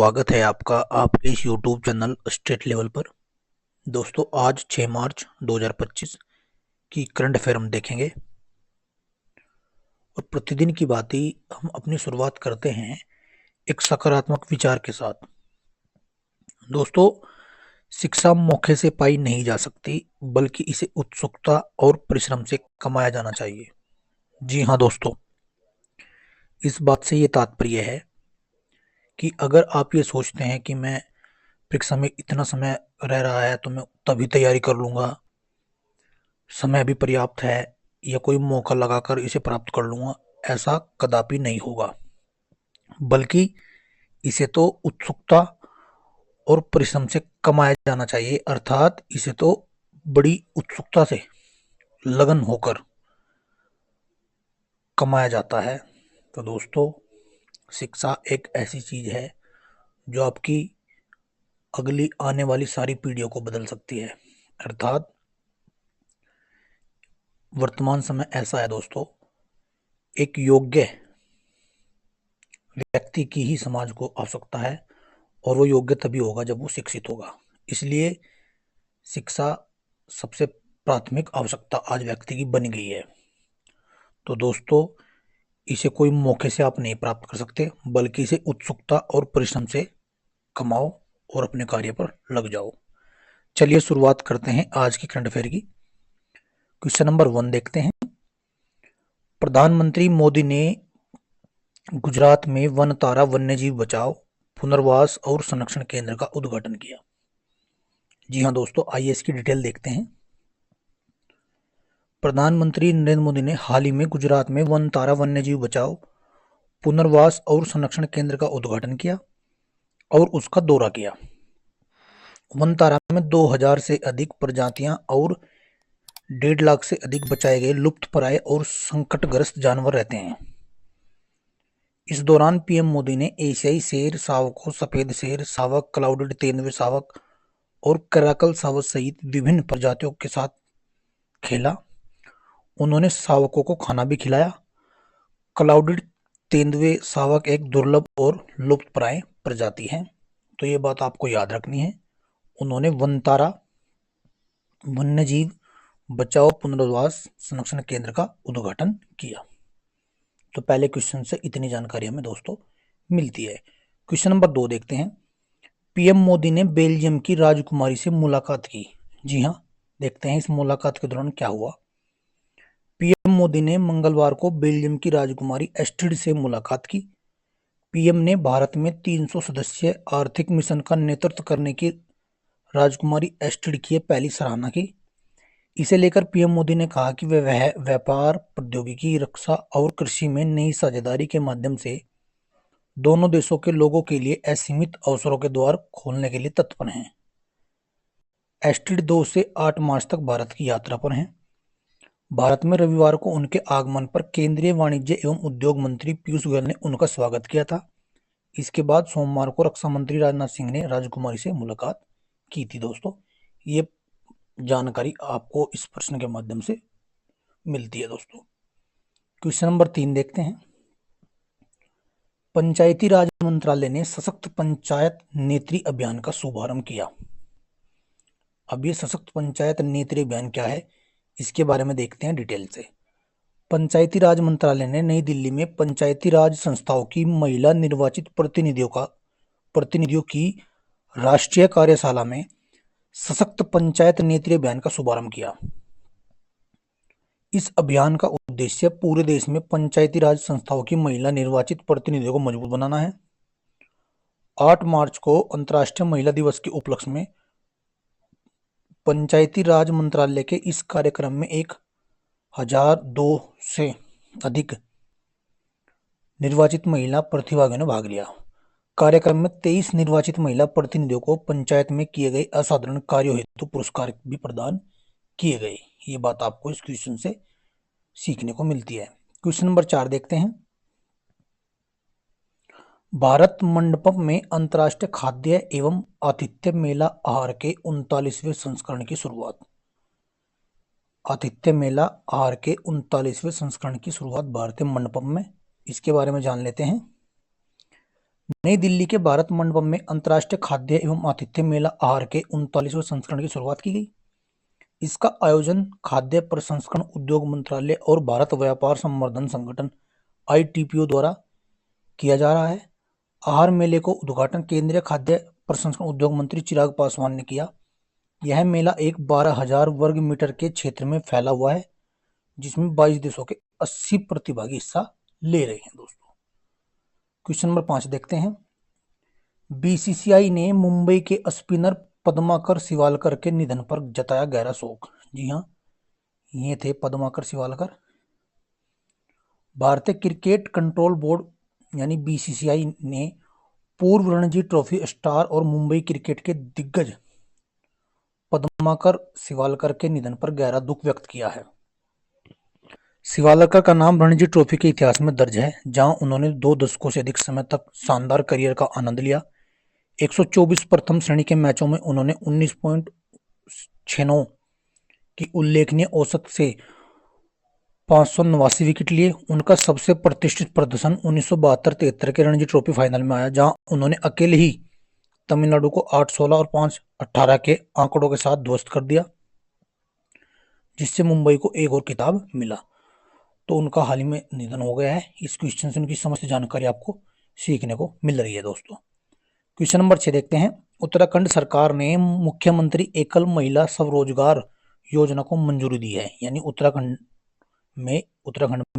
स्वागत है आपका आपके इस YouTube चैनल स्टेट लेवल पर। दोस्तों, आज 6 मार्च 2025 की करंट अफेयर हम देखेंगे और प्रतिदिन की बात ही हम अपनी शुरुआत करते हैं एक सकारात्मक विचार के साथ। दोस्तों, शिक्षा मौके से पाई नहीं जा सकती, बल्कि इसे उत्सुकता और परिश्रम से कमाया जाना चाहिए। जी हाँ दोस्तों, इस बात से ये तात्पर्य है कि अगर आप ये सोचते हैं कि मैं परीक्षा में इतना समय रह रहा है तो मैं तभी तैयारी कर लूँगा, समय भी पर्याप्त है या कोई मौका लगाकर इसे प्राप्त कर लूँगा, ऐसा कदापि नहीं होगा। बल्कि इसे तो उत्सुकता और परिश्रम से कमाया जाना चाहिए, अर्थात इसे तो बड़ी उत्सुकता से, लगन होकर कमाया जाता है। तो दोस्तों, शिक्षा एक ऐसी चीज़ है जो आपकी अगली आने वाली सारी पीढ़ियों को बदल सकती है। अर्थात वर्तमान समय ऐसा है दोस्तों, एक योग्य व्यक्ति की ही समाज को आवश्यकता है और वो योग्य तभी होगा जब वो शिक्षित होगा। इसलिए शिक्षा सबसे प्राथमिक आवश्यकता आज व्यक्ति की बन गई है। तो दोस्तों, इसे कोई मौके से आप नहीं प्राप्त कर सकते, बल्कि इसे उत्सुकता और परिश्रम से कमाओ और अपने कार्य पर लग जाओ। चलिए शुरुआत करते हैं आज की करंट अफेयर की। क्वेश्चन नंबर 1 देखते हैं। प्रधानमंत्री मोदी ने गुजरात में वन तारा वन्यजीव बचाओ, पुनर्वास और संरक्षण केंद्र का उद्घाटन किया। जी हाँ दोस्तों, आइए इसकी डिटेल देखते हैं। प्रधानमंत्री नरेंद्र मोदी ने हाल ही में गुजरात में वन तारा वन्यजीव बचाओ, पुनर्वास और संरक्षण केंद्र का उद्घाटन किया और उसका दौरा किया। वन तारा में 2000 से अधिक प्रजातियां और 1.5 लाख से अधिक बचाए गए लुप्तप्राय और संकटग्रस्त जानवर रहते हैं। इस दौरान पीएम मोदी ने एशियाई शेर, शावकों, सफेद शेर, शावक, क्लाउडेड तेंदुए शावक और कराकल शावक सहित विभिन्न प्रजातियों के साथ खेला। उन्होंने शावकों को खाना भी खिलाया। क्लाउडेड तेंदुए शावक एक दुर्लभ और लुप्तप्राय प्रजाति है, तो ये बात आपको याद रखनी है। उन्होंने वनतारा वन्यजीव बचाओ पुनर्वास संरक्षण केंद्र का उद्घाटन किया। तो पहले क्वेश्चन से इतनी जानकारी हमें दोस्तों मिलती है। क्वेश्चन नंबर 2 देखते हैं। पीएम मोदी ने बेल्जियम की राजकुमारी से मुलाकात की। जी हाँ, देखते हैं इस मुलाकात के दौरान क्या हुआ। पीएम मोदी ने मंगलवार को बेल्जियम की राजकुमारी एस्ट्रिड से मुलाकात की। पीएम ने भारत में 300 सदस्य आर्थिक मिशन का नेतृत्व करने की राजकुमारी एस्ट्रिड की पहली सराहना की। इसे लेकर पीएम मोदी ने कहा कि वह व्यापार, प्रौद्योगिकी, रक्षा और कृषि में नई साझेदारी के माध्यम से दोनों देशों के लोगों के लिए असीमित अवसरों के द्वार खोलने के लिए तत्पर हैं। एस्ट्रिड 2 से 8 मार्च तक भारत की यात्रा पर हैं। भारत में रविवार को उनके आगमन पर केंद्रीय वाणिज्य एवं उद्योग मंत्री पीयूष गोयल ने उनका स्वागत किया था। इसके बाद सोमवार को रक्षा मंत्री राजनाथ सिंह ने राजकुमारी से मुलाकात की थी। दोस्तों, ये जानकारी आपको इस प्रश्न के माध्यम से मिलती है। दोस्तों, क्वेश्चन नंबर 3 देखते हैं। पंचायती राज मंत्रालय ने सशक्त पंचायत नेत्री अभियान का शुभारंभ किया। अब ये सशक्त पंचायत नेत्री अभियान क्या है, इसके बारे में देखते हैं डिटेल से। पंचायती राज मंत्रालय ने नई दिल्ली में पंचायती राज संस्थाओं की महिला निर्वाचित प्रतिनिधियों की राष्ट्रीय कार्यशाला में सशक्त पंचायत नेत्री अभियान का शुभारंभ किया। इस अभियान का उद्देश्य पूरे देश में पंचायती राज संस्थाओं की महिला निर्वाचित प्रतिनिधियों को मजबूत बनाना है। 8 मार्च को अंतर्राष्ट्रीय महिला दिवस के उपलक्ष्य में पंचायती राज मंत्रालय के इस कार्यक्रम में 1002 से अधिक निर्वाचित महिला प्रतिभागियों ने भाग लिया। कार्यक्रम में 23 निर्वाचित महिला प्रतिनिधियों को पंचायत में किए गए असाधारण कार्यों हेतु पुरस्कार भी प्रदान किए गए। ये बात आपको इस क्वेश्चन से सीखने को मिलती है। क्वेश्चन नंबर 4 देखते हैं। भारत मंडपम में अंतर्राष्ट्रीय खाद्य एवं आतिथ्य मेला आहार के 39वें संस्करण की शुरुआत। आतिथ्य मेला आहार के 39वें संस्करण की शुरुआत भारतीय मंडपम में, इसके बारे में जान लेते हैं। नई दिल्ली के भारत मंडपम में अंतर्राष्ट्रीय खाद्य एवं आतिथ्य मेला आहार के 39वें संस्करण की शुरुआत की गई। इसका आयोजन खाद्य प्रसंस्करण उद्योग मंत्रालय और भारत व्यापार संवर्धन संगठन ITPO द्वारा किया जा रहा है। आहार मेले को उद्घाटन केंद्रीय खाद्य प्रसंस्करण उद्योग मंत्री चिराग पासवान ने किया। यह मेला एक 12,000 वर्ग मीटर के क्षेत्र में फैला हुआ है, जिसमें 22 देशों के 80 प्रतिभागी हिस्सा ले रहे हैं। दोस्तों, क्वेश्चन नंबर 5 देखते हैं। BCCI ने मुंबई के स्पिनर पद्माकर शिवालकर के निधन पर जताया गहरा शोक। जी हाँ, ये थे पद्माकर शिवालकर। भारतीय क्रिकेट कंट्रोल बोर्ड यानी BCCI ने पूर्व रणजी ट्रॉफी स्टार और मुंबई क्रिकेट के दिग्गज पद्माकर शिवालकर के निधन पर गहरा दुख व्यक्त किया है। शिवालकर का नाम रणजी ट्रॉफी के इतिहास में दर्ज है, जहां उन्होंने 2 दशकों से अधिक समय तक शानदार करियर का आनंद लिया। 124 प्रथम श्रेणी के मैचों में उन्होंने 19.69 की उल्लेखनीय औसत से 589 विकेट लिए। उनका सबसे प्रतिष्ठित प्रदर्शन 1972-73 के रणजी ट्रॉफी फाइनल में आया, जहां उन्होंने अकेले ही तमिलनाडु को 8-16 और 5-18 के आंकड़ों के साथ ध्वस्त कर दिया, जिससे मुंबई को एक और खिताब मिला। तो उनका हाल ही में निधन हो गया है। इस क्वेश्चन से उनकी समस्त जानकारी आपको सीखने को मिल रही है। दोस्तों, क्वेश्चन नंबर 6 देखते हैं। उत्तराखंड सरकार ने मुख्यमंत्री एकल महिला स्वरोजगार योजना को मंजूरी दी है, यानी उत्तराखंड में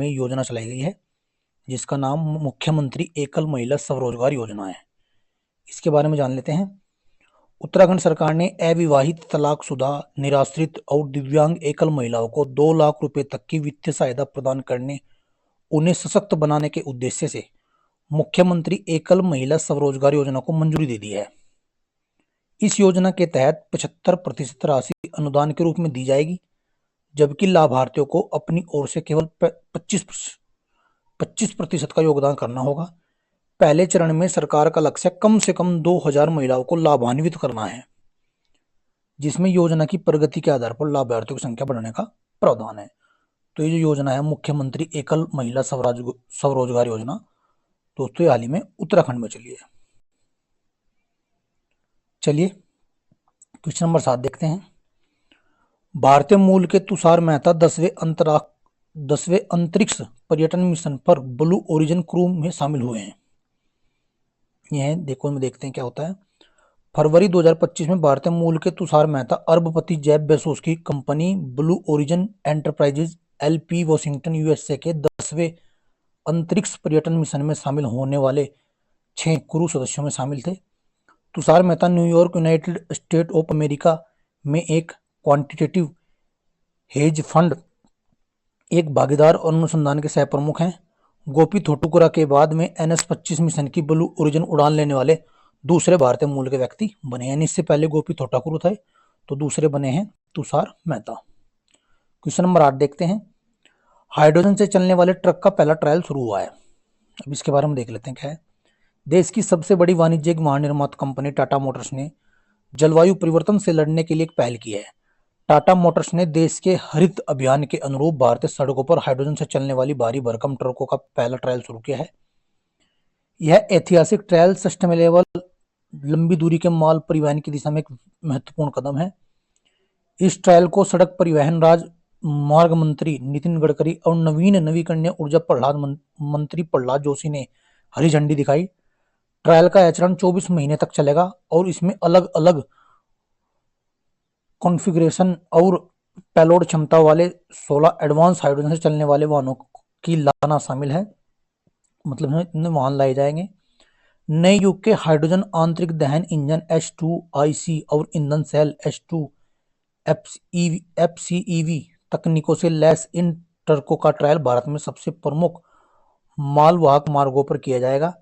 योजना चलाई गई है जिसका नाम मुख्यमंत्री एकल महिला स्वरोजगार योजना है। इसके बारे में जान लेते हैं। उत्तराखंड सरकार ने अविवाहित, तलाकशुदा, निराश्रित और दिव्यांग एकल महिलाओं को 2 लाख रुपए तक की वित्तीय सहायता प्रदान करने, उन्हें सशक्त बनाने के उद्देश्य से मुख्यमंत्री एकल महिला स्वरोजगार योजना को मंजूरी दे दी है। इस योजना के तहत 75% राशि अनुदान के रूप में दी जाएगी, जबकि लाभार्थियों को अपनी ओर से केवल 25% का योगदान करना होगा। पहले चरण में सरकार का लक्ष्य कम से कम 2,000 महिलाओं को लाभान्वित करना है, जिसमें योजना की प्रगति के आधार पर लाभार्थियों की संख्या बढ़ाने का प्रावधान है। तो ये जो योजना है मुख्यमंत्री एकल महिला स्वरोजगार योजना, दोस्तों, हाल ही में उत्तराखंड में चली है। चलिए क्वेश्चन नंबर 7 देखते हैं। भारतीय मूल के तुषार मेहता 10वें अंतरिक्ष पर्यटन मिशन पर ब्लू ओरिजिन क्रू में शामिल हुए हैं। यह देखते हैं क्या होता है। फरवरी 2025 में भारतीय मूल के तुषार मेहता अरबपति जेफ बेजोस की company blue origin enterprises LP Washington USA के 10वें अंतरिक्ष पर्यटन मिशन में शामिल होने वाले 6 क्रू सदस्यों में शामिल थे। Tushar Mehta New York, United state of America में एक क्वांटिटेटिव हेज फंड एक भागीदार और अनुसंधान के सह प्रमुख हैं। गोपी थोटुकुरा के बाद में NS-25 मिशन की ब्लू ओरिजिन उड़ान लेने वाले दूसरे भारतीय मूल के व्यक्ति बने हैं। इससे पहले गोपी थोटाकुरु थे, तो दूसरे बने हैं तुषार मेहता। क्वेश्चन नंबर 8 देखते हैं। हाइड्रोजन से चलने वाले ट्रक का पहला ट्रायल शुरू हुआ है। अब इसके बारे में देख लेते हैं क्या है। देश की सबसे बड़ी वाणिज्यिक वाहन निर्माता कंपनी टाटा मोटर्स ने जलवायु परिवर्तन से लड़ने के लिए एक पहल की है। टाटा मोटर्स ने देश के हरित अभियान के अनुरूप भारतीय सड़कों पर हाइड्रोजन से चलने वाली भारी भरकम ट्रकों का पहला ट्रायल शुरू किया है। यह ऐतिहासिक ट्रायल सस्टेनेबल लंबी दूरी के माल परिवहन की दिशा में एक महत्वपूर्ण कदम है। इस ट्रायल को सड़क परिवहन राजमार्ग मंत्री नितिन गडकरी और नवीकरणीय ऊर्जा मंत्री प्रहलाद जोशी ने हरी झंडी दिखाई। ट्रायल का आचरण 24 महीने तक चलेगा और इसमें अलग अलग कॉन्फ़िगरेशन और पेलोड क्षमता वाले 16 एडवांस हाइड्रोजन से चलने वाले वाहनों की लाना शामिल है, मतलब इतने वाहन लाए जाएंगे। नए युग के हाइड्रोजन आंतरिक दहन इंजन H2IC और ईंधन सेल H2FCEV तकनीकों से लैस इन ट्रकों का ट्रायल भारत में सबसे प्रमुख मालवाहक मार्गों पर किया जाएगा,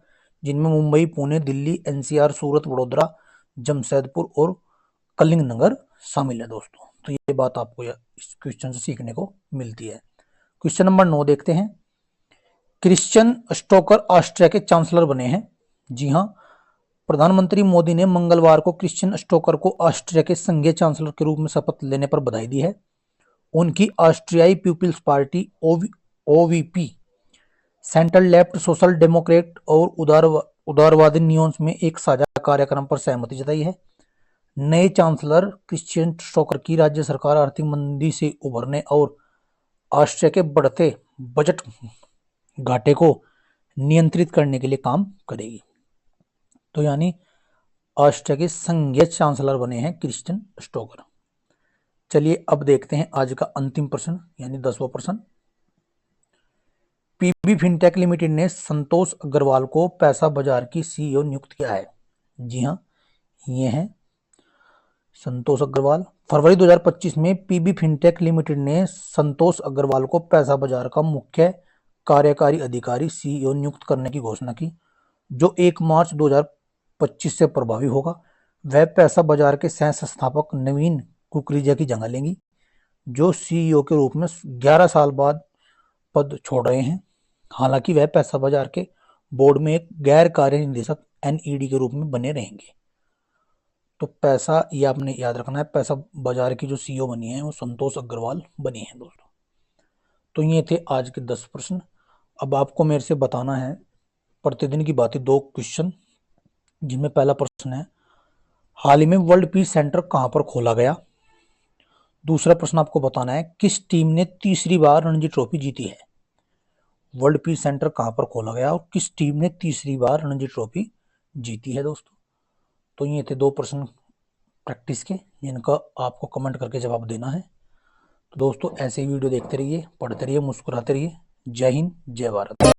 जिनमें मुंबई, पुणे, दिल्ली, NCR, सूरत, वडोदरा, जमशेदपुर और कलिंगनगर शामिल है। दोस्तों, तो ये बात आपको इस क्वेश्चन से सीखने को मिलती है। क्वेश्चन नंबर 9 देखते हैं। क्रिश्चियन स्टोकर ऑस्ट्रिया के चांसलर बने हैं। जी हां, प्रधानमंत्री मोदी ने मंगलवार को क्रिश्चियन स्टोकर को ऑस्ट्रिया के संघीय चांसलर के रूप में शपथ लेने पर बधाई दी है। उनकी ऑस्ट्रियाई people's party OVP, central left, social democrat और उदारवादी नियोन्स में एक साझा कार्यक्रम पर सहमति जताई है। नए चांसलर क्रिश्चियन स्टोकर की राज्य सरकार आर्थिक मंदी से उभरने और ऑस्ट्रिया के बढ़ते बजट घाटे को नियंत्रित करने के लिए काम करेगी। तो यानी ऑस्ट्रिया के संघीय चांसलर बने हैं क्रिश्चियन स्टोकर। चलिए अब देखते हैं आज का अंतिम प्रश्न यानी 10वां प्रश्न। पीबी फिनटेक लिमिटेड ने संतोष अग्रवाल को पैसा बाजार की सीईओ नियुक्त किया है। जी हाँ, ये हैं संतोष अग्रवाल। फरवरी 2025 में पीबी फिनटेक लिमिटेड ने संतोष अग्रवाल को पैसा बाजार का मुख्य कार्यकारी अधिकारी सीईओ नियुक्त करने की घोषणा की, जो 1 मार्च 2025 से प्रभावी होगा। वह पैसा बाजार के सह संस्थापक नवीन कुकरेजा की जगह लेंगी, जो सीईओ के रूप में 11 साल बाद पद छोड़ रहे हैं। हालांकि वह पैसा बाजार के बोर्ड में एक गैर कार्य निदेशक एनईडी के रूप में बने रहेंगे। तो पैसा, ये आपने याद रखना है, पैसा बाजार की जो सीईओ बनी है वो संतोष अग्रवाल बनी है दोस्तों। तो ये थे आज के 10 प्रश्न। अब आपको मेरे से बताना है प्रतिदिन की बातें 2 क्वेश्चन, जिनमें पहला प्रश्न है हाल ही में वर्ल्ड पीस सेंटर कहां पर खोला गया। दूसरा प्रश्न आपको बताना है किस टीम ने तीसरी बार रणजी ट्रॉफी जीती है। वर्ल्ड पीस सेंटर कहां पर खोला गया और किस टीम ने तीसरी बार रणजी ट्रॉफी जीती है दोस्तों। तो ये थे 2 प्रश्न प्रैक्टिस के, जिनका आपको कमेंट करके जवाब देना है। तो दोस्तों ऐसे ही वीडियो देखते रहिए, पढ़ते रहिए, मुस्कुराते रहिए। जय हिंद, जय भारत।